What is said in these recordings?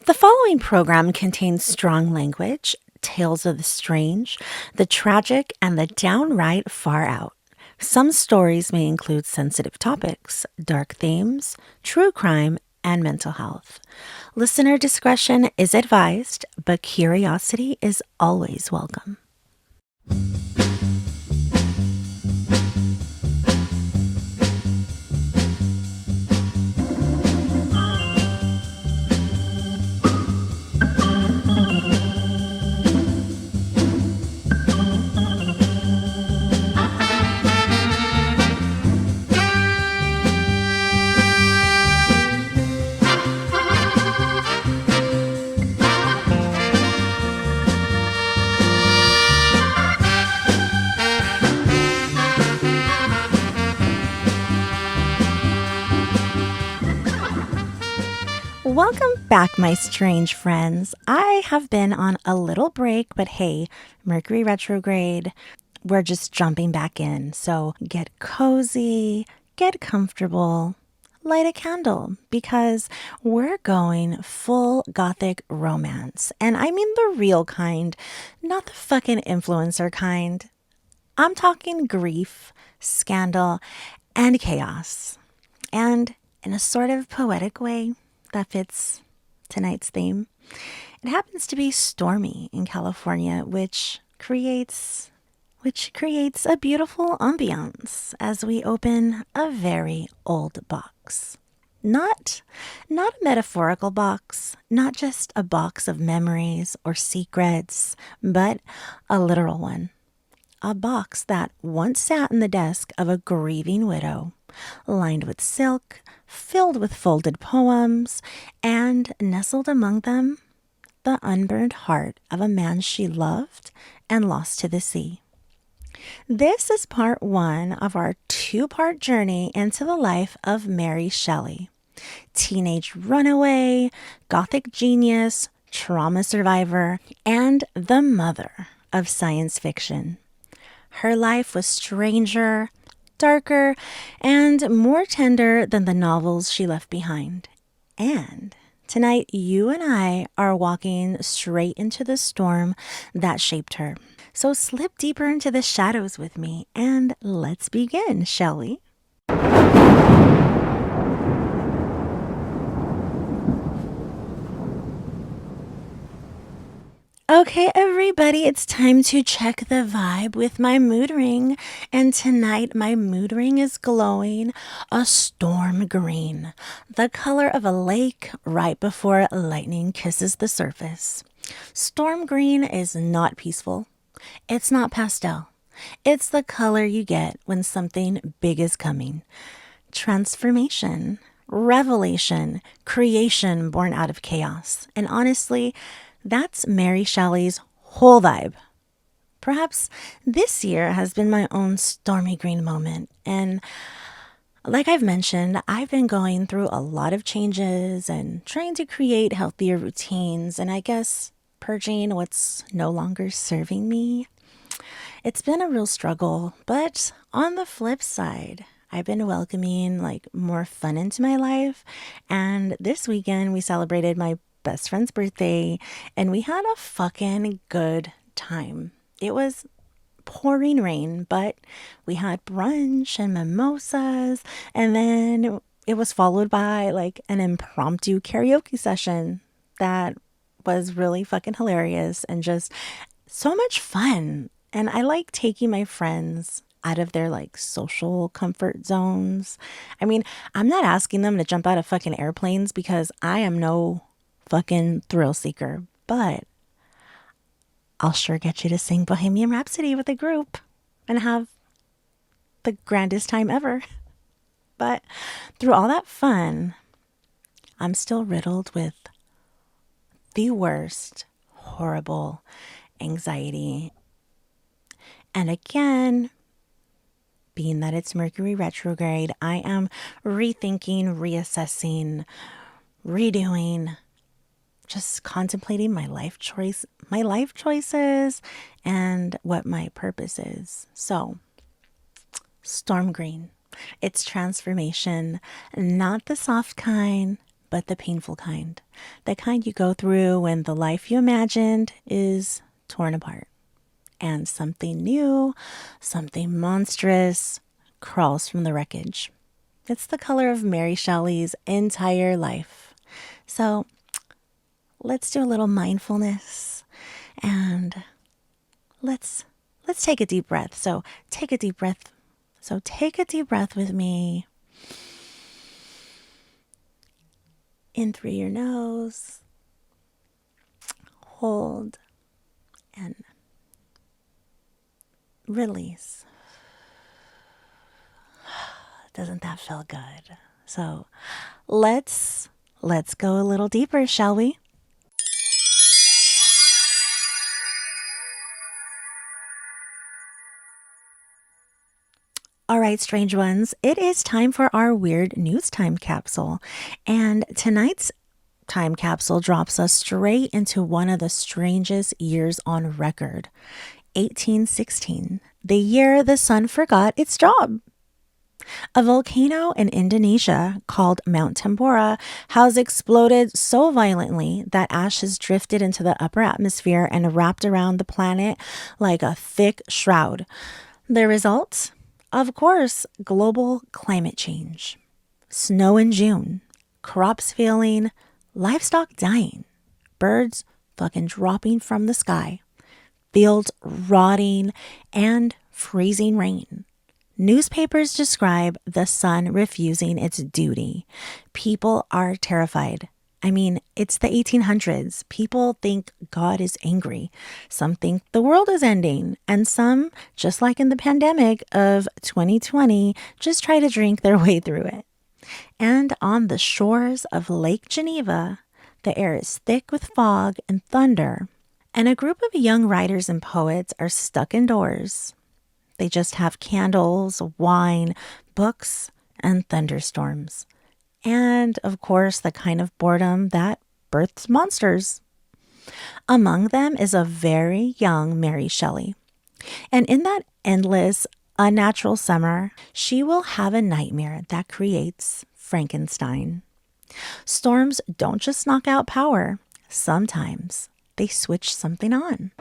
The following program contains strong language, tales of the strange, the tragic, and the downright far out. Some stories may include sensitive topics, dark themes, true crime, and mental health. Listener discretion is advised, but curiosity is always welcome. Welcome back, my strange friends. I have been on a little break, but hey, Mercury retrograde, we're just jumping back in. So get cozy, get comfortable, light a candle because we're going full gothic romance. And I mean the real kind, not the fucking influencer kind. I'm talking grief, scandal, and chaos. And in a sort of poetic way that fits tonight's theme, it happens to be stormy in California, which creates a beautiful ambiance as we open a very old box. Not a metaphorical box, not just a box of memories or secrets, but a literal one. A box that once sat in the desk of a grieving widow, lined with silk, filled with folded poems, and nestled among them the unburned heart of a man she loved and lost to the sea. This is part one of our two-part journey into the life of Mary Shelley, teenage runaway, gothic genius, trauma survivor, and the mother of science fiction. Her life was stranger, darker, and more tender than the novels she left behind. And tonight, you and I are walking straight into the storm that shaped her. So slip deeper into the shadows with me and let's begin, shall we? Okay, everybody, it's time to check the vibe with my mood ring. And tonight, my mood ring is glowing a storm green, the color of a lake right before lightning kisses the surface. Storm green is not peaceful, it's not pastel. It's the color you get when something big is coming. Transformation, revelation, creation born out of chaos. And honestly, that's Mary Shelley's whole vibe. Perhaps this year has been my own stormy green moment. And like I've mentioned, I've been going through a lot of changes and trying to create healthier routines and I guess purging what's no longer serving me. It's been a real struggle, but on the flip side, I've been welcoming like more fun into my life. And this weekend we celebrated my best friend's birthday and we had a fucking good time. It was pouring rain, but we had brunch and mimosas and then it was followed by like an impromptu karaoke session that was really fucking hilarious and just so much fun. And I like taking my friends out of their like social comfort zones. I mean, I'm not asking them to jump out of fucking airplanes because I am no fucking thrill seeker, but I'll sure get you to sing Bohemian Rhapsody with a group and have the grandest time ever. But through all that fun, I'm still riddled with the worst, horrible anxiety. And again, being that it's Mercury retrograde, I am rethinking, reassessing, redoing, just contemplating my life choices and what my purpose is. So, storm green. It's transformation, not the soft kind, but the painful kind. The kind you go through when the life you imagined is torn apart and something new, something monstrous crawls from the wreckage. It's the color of Mary Shelley's entire life. So let's do a little mindfulness and let's take a deep breath. So take a deep breath. So take a deep breath with me. In through your nose. Hold and release. Doesn't that feel good? So let's go a little deeper, shall we? All right, strange ones, it is time for our weird news time capsule. And tonight's time capsule drops us straight into one of the strangest years on record, 1816, the year the sun forgot its job. A volcano in Indonesia called Mount Tambora has exploded so violently that ash has drifted into the upper atmosphere and wrapped around the planet like a thick shroud. The result? Of course, global climate change. Snow in June, crops failing, livestock dying, birds fucking dropping from the sky, fields rotting, and freezing rain. Newspapers describe the sun refusing its duty. People are terrified. I mean, it's the 1800s. People think God is angry. Some think the world is ending. And some, just like in the pandemic of 2020, just try to drink their way through it. And on the shores of Lake Geneva, the air is thick with fog and thunder. And a group of young writers and poets are stuck indoors. They just have candles, wine, books, and thunderstorms. And, of course, the kind of boredom that births monsters. Among them is a very young Mary Shelley. And in that endless, unnatural summer, she will have a nightmare that creates Frankenstein. Storms don't just knock out power. Sometimes they switch something on.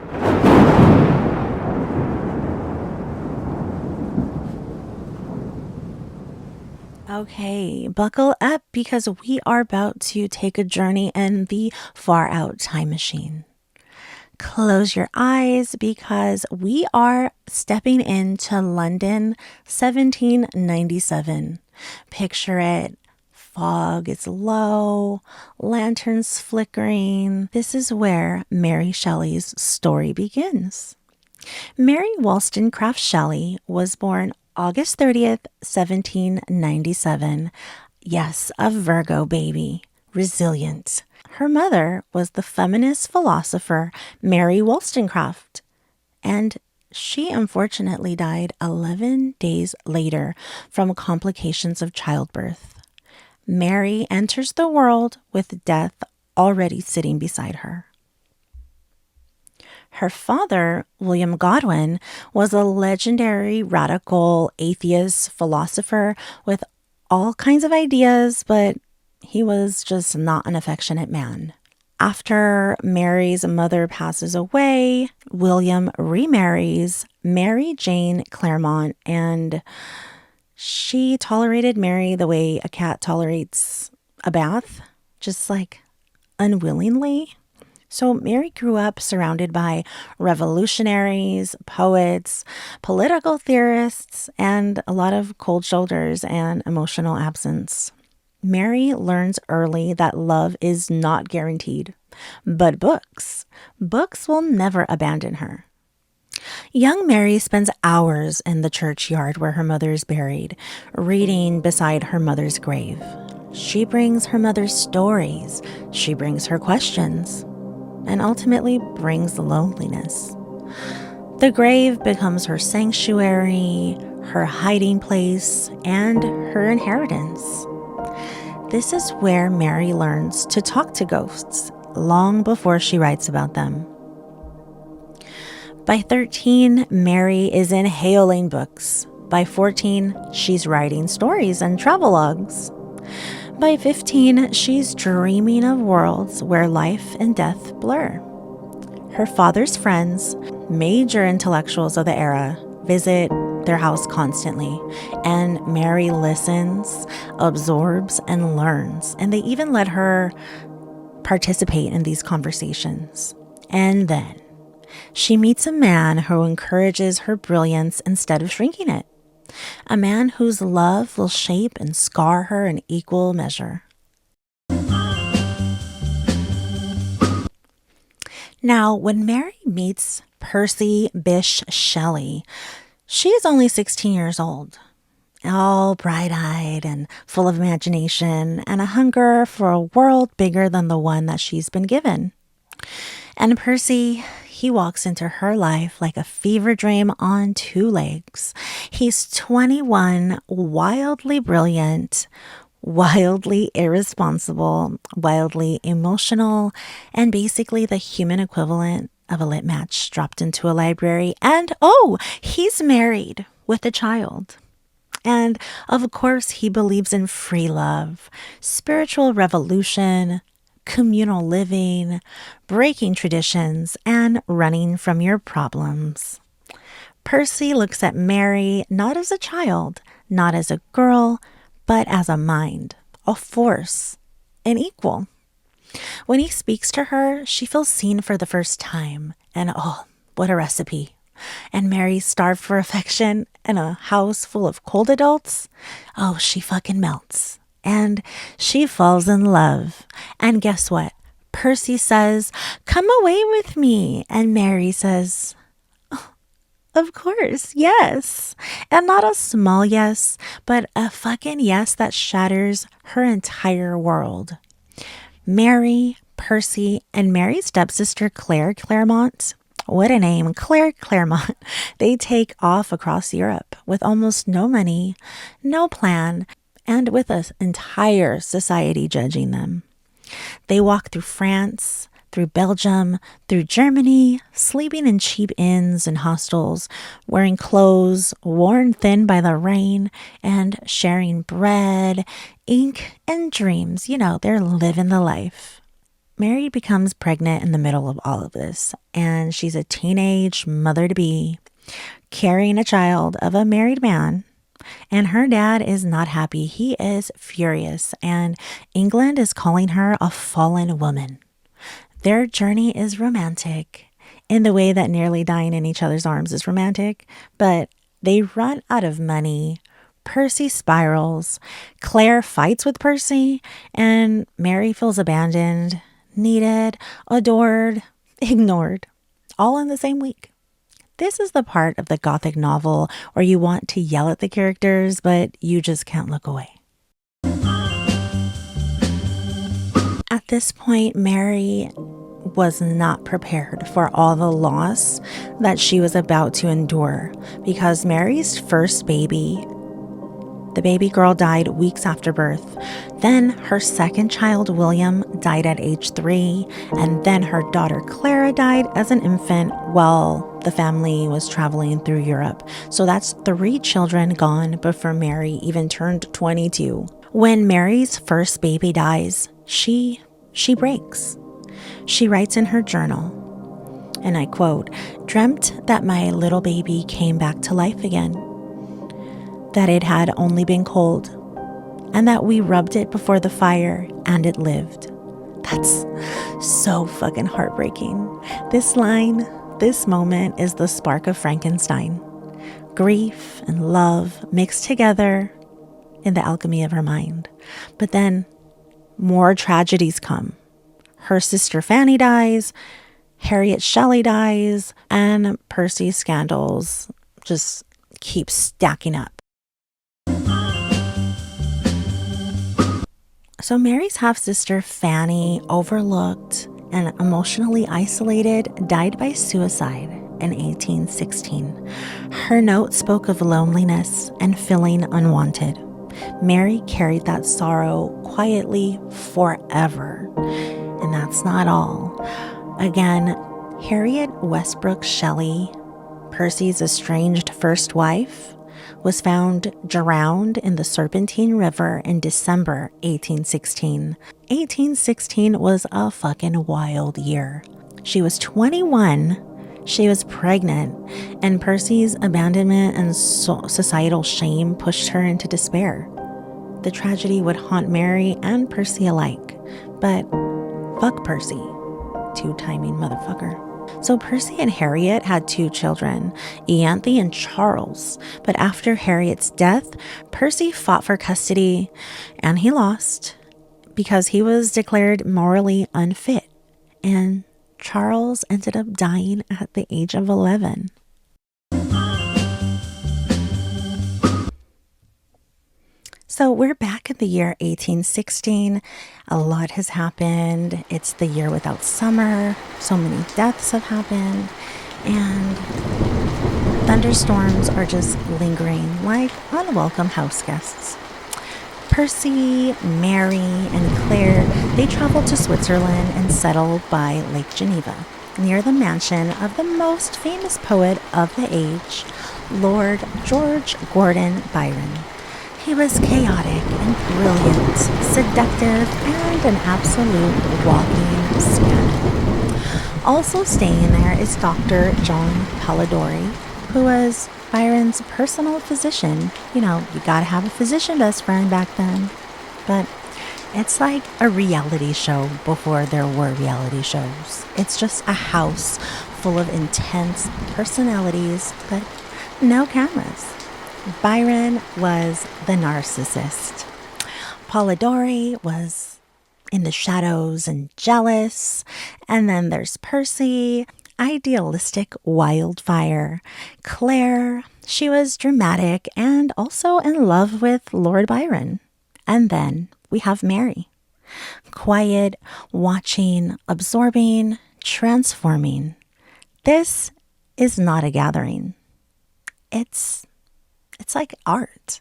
Okay, buckle up because we are about to take a journey in the far out time machine. Close your eyes because we are stepping into London, 1797. Picture it. Fog is low, lanterns flickering. This is where Mary Shelley's story begins. Mary Wollstonecraft Shelley was born August 30th, 1797. Yes, a Virgo baby, resilient. Her mother was the feminist philosopher Mary Wollstonecraft, and she unfortunately died 11 days later from complications of childbirth. Mary enters the world with death already sitting beside her. Her father, William Godwin, was a legendary radical atheist philosopher with all kinds of ideas, but he was just not an affectionate man. After Mary's mother passes away, William remarries Mary Jane Claremont, and she tolerated Mary the way a cat tolerates a bath, just like unwillingly. So Mary grew up surrounded by revolutionaries, poets, political theorists, and a lot of cold shoulders and emotional absence. Mary learns early that love is not guaranteed, but books will never abandon her. Young Mary spends hours in the churchyard where her mother is buried, reading beside her mother's grave. She brings her mother's stories. She brings her questions. And ultimately brings loneliness. The grave becomes her sanctuary, her hiding place, and her inheritance. This is where Mary learns to talk to ghosts long before she writes about them. By 13, Mary is inhaling books. By 14, she's writing stories and travelogues. By 15, she's dreaming of worlds where life and death blur. Her father's friends, major intellectuals of the era, visit their house constantly, and Mary listens, absorbs, and learns. And they even let her participate in these conversations. And then she meets a man who encourages her brilliance instead of shrinking it. A man whose love will shape and scar her in equal measure. Now, when Mary meets Percy Bysshe Shelley, she is only 16 years old, all bright-eyed and full of imagination and a hunger for a world bigger than the one that she's been given. And Percy, he walks into her life like a fever dream on two legs. He's 21, wildly brilliant, wildly irresponsible, wildly emotional, and basically the human equivalent of a lit match dropped into a library. And oh, he's married with a child. And of course, he believes in free love, spiritual revolution, communal living, breaking traditions, and running from your problems. Percy looks at Mary not as a child, not as a girl, but as a mind, a force, an equal. When he speaks to her, she feels seen for the first time. And oh, what a recipe. And Mary, starved for affection in a house full of cold adults, oh, she fucking melts. And she falls in love. And guess what? Percy says, "Come away with me." And Mary says, "Of course, yes." And not a small yes, but a fucking yes that shatters her entire world. Mary, Percy, and Mary's stepsister Claire Claremont, what a name, Claire Claremont, they take off across Europe with almost no money, no plan, and with an entire society judging them. They walk through France, through Belgium, through Germany, sleeping in cheap inns and hostels, wearing clothes worn thin by the rain, and sharing bread, ink, and dreams. You know, they're living the life. Mary becomes pregnant in the middle of all of this, and she's a teenage mother-to-be, carrying a child of a married man. And her dad is not happy. He is furious, and England is calling her a fallen woman. Their journey is romantic in the way that nearly dying in each other's arms is romantic, but they run out of money. Percy spirals. Claire fights with Percy, and Mary feels abandoned, needed, adored, ignored, all in the same week. This is the part of the Gothic novel where you want to yell at the characters, but you just can't look away. At this point, Mary was not prepared for all the loss that she was about to endure, because Mary's first baby, the baby girl, died weeks after birth. Then her second child, William, died at age 3, and then her daughter Clara died as an infant while the family was traveling through Europe. So that's 3 children gone before Mary even turned 22. When Mary's first baby dies, she breaks. She writes in her journal, and I quote, "Dreamt that my little baby came back to life again, that it had only been cold, and that we rubbed it before the fire and it lived." That's so fucking heartbreaking. This line, this moment is the spark of Frankenstein. Grief and love mixed together in the alchemy of her mind. But then more tragedies come. Her sister Fanny dies, Harriet Shelley dies, and Percy's scandals just keep stacking up. So Mary's half-sister Fanny, overlooked and emotionally isolated, died by suicide in 1816. Her note spoke of loneliness and feeling unwanted. Mary carried that sorrow quietly forever. And that's not all. Again, Harriet Westbrook Shelley, Percy's estranged first wife, was found drowned in the Serpentine River in December 1816. 1816 was a fucking wild year. She was 21, she was pregnant, and Percy's abandonment and societal shame pushed her into despair. The tragedy would haunt Mary and Percy alike, but fuck Percy, two-timing motherfucker. So Percy and Harriet had 2 children, Ianthe and Charles. But after Harriet's death, Percy fought for custody and he lost because he was declared morally unfit. And Charles ended up dying at the age of 11. So we're back in the year 1816. A lot has happened. It's the year without summer. So many deaths have happened. And thunderstorms are just lingering like unwelcome house guests. Percy, Mary, and Claire, they traveled to Switzerland and settled by Lake Geneva, near the mansion of the most famous poet of the age, Lord George Gordon Byron. He was chaotic and brilliant, seductive, and an absolute walking scandal. Also staying there is Dr. John Polidori, who was Byron's personal physician. You know, you gotta have a physician best friend back then. But it's like a reality show before there were reality shows. It's just a house full of intense personalities, but no cameras. Byron was the narcissist. Polidori was in the shadows and jealous. And then there's Percy, idealistic wildfire. Claire, she was dramatic and also in love with Lord Byron. And then we have Mary, quiet, watching, absorbing, transforming. This is not a gathering. It's like art.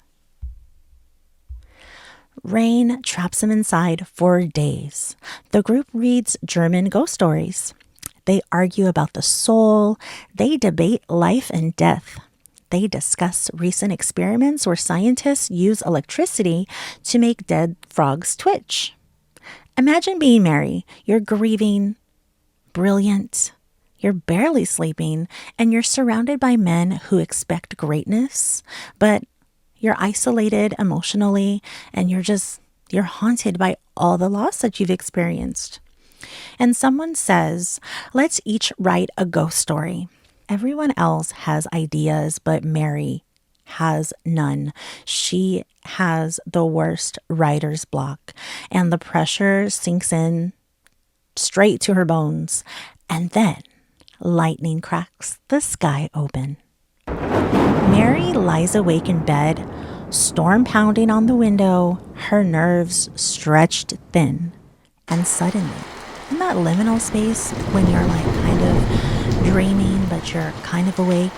Rain traps him inside for days. The group reads German ghost stories. They argue about the soul. They debate life and death. They discuss recent experiments where scientists use electricity to make dead frogs twitch. Imagine being Mary. You're grieving, brilliant, you're barely sleeping, and you're surrounded by men who expect greatness, but you're isolated emotionally, and you're haunted by all the loss that you've experienced. And someone says, let's each write a ghost story. Everyone else has ideas, but Mary has none. She has the worst writer's block, and the pressure sinks in straight to her bones. And then lightning cracks the sky open. Mary lies awake in bed, storm pounding on the window, her nerves stretched thin. And suddenly, in that liminal space when you're like kind of dreaming but you're kind of awake,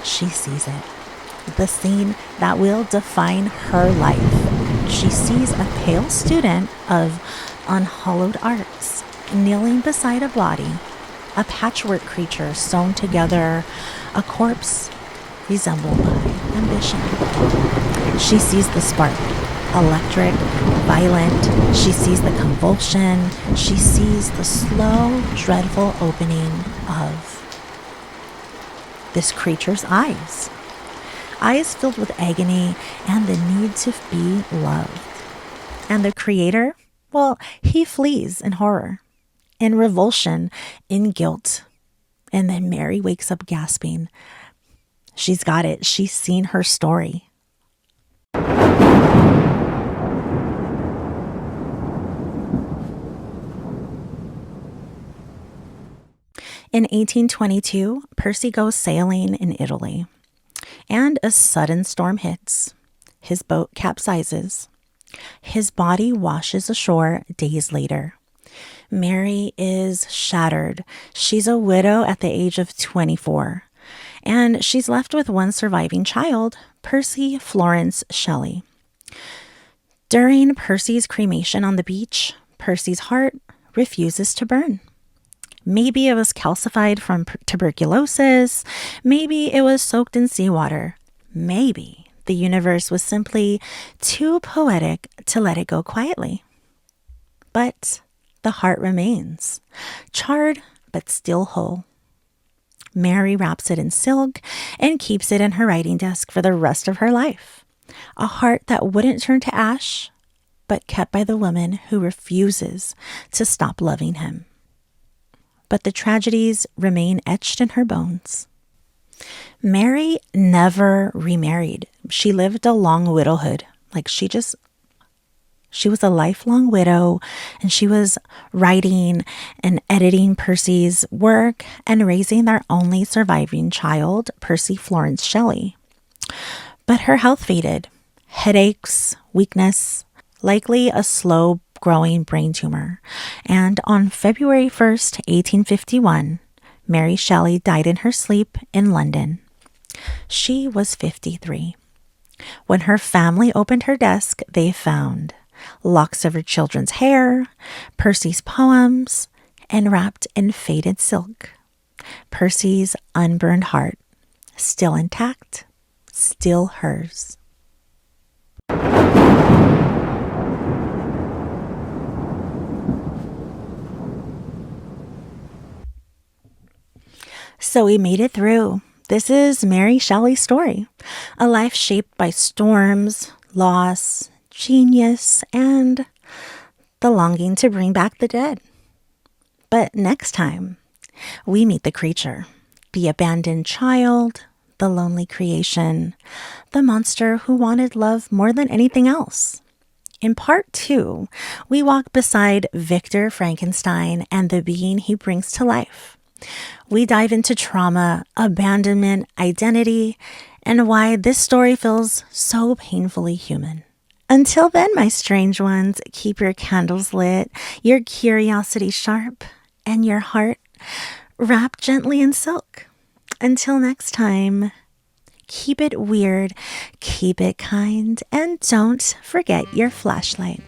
she sees it. The scene that will define her life. She sees a pale student of unhallowed arts kneeling beside a body, a patchwork creature sewn together, a corpse resembled by ambition. She sees the spark, electric, violent. She sees the convulsion. She sees the slow, dreadful opening of this creature's eyes. Eyes filled with agony and the need to be loved. And the creator, well, he flees in horror, in revulsion, in guilt. And then Mary wakes up gasping. She's got it. She's seen her story. In 1822, Percy goes sailing in Italy, and a sudden storm hits. His boat capsizes. His body washes ashore days later. Mary is shattered. She's a widow at the age of 24, and she's left with one surviving child, Percy Florence Shelley. During Percy's cremation on the beach, Percy's heart refuses to burn. Maybe it was calcified from tuberculosis. Maybe it was soaked in seawater. Maybe the universe was simply too poetic to let it go quietly. But the heart remains, charred but still whole. Mary wraps it in silk and keeps it in her writing desk for the rest of her life. A heart that wouldn't turn to ash, but kept by the woman who refuses to stop loving him. But the tragedies remain etched in her bones. Mary never remarried. She lived a long widowhood. She was a lifelong widow, and she was writing and editing Percy's work and raising their only surviving child, Percy Florence Shelley. But her health faded. Headaches, weakness, likely a slow growing brain tumor. And on February 1st, 1851, Mary Shelley died in her sleep in London. She was 53. When her family opened her desk, they found locks of her children's hair, Percy's poems, and wrapped in faded silk, Percy's unburned heart, still intact, still hers. So we made it through. This is Mary Shelley's story, a life shaped by storms, loss, genius, and the longing to bring back the dead. But next time, we meet the creature, the abandoned child, the lonely creation, the monster who wanted love more than anything else. In part 2, we walk beside Victor Frankenstein and the being he brings to life. We dive into trauma, abandonment, identity, and why this story feels so painfully human. Until then, my strange ones, keep your candles lit, your curiosity sharp, and your heart wrapped gently in silk. Until next time, keep it weird, keep it kind, and don't forget your flashlight.